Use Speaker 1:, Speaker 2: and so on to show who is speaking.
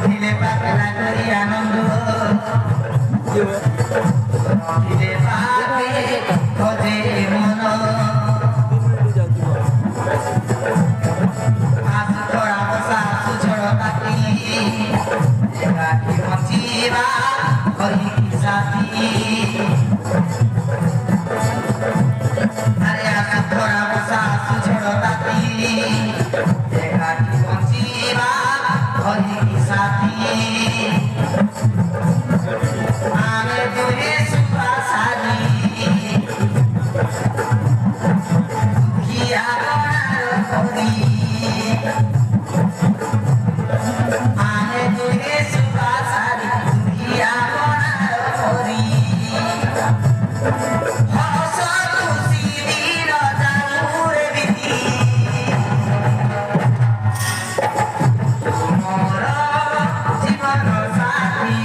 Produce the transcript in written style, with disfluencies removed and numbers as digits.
Speaker 1: দিলে পাগলা করি আনন্দ দিলে পাবে খোঁজে মন আজ তোরা বসা সুছড় কাটি একাকি বঞ্চিবা করি কি সাথী আরে আজ তোরা বসা সুছড় কাটি একাকি বঞ্চিবা করি কি সাথী আমি দুয়ে সুপা সারি দুখিয়া গড়ার করি আমি দুয়ে সুপা সারি দুখিয়া গড়ার করি হস খুশি দিন জানুরে বিধি মোর জীবন সাথী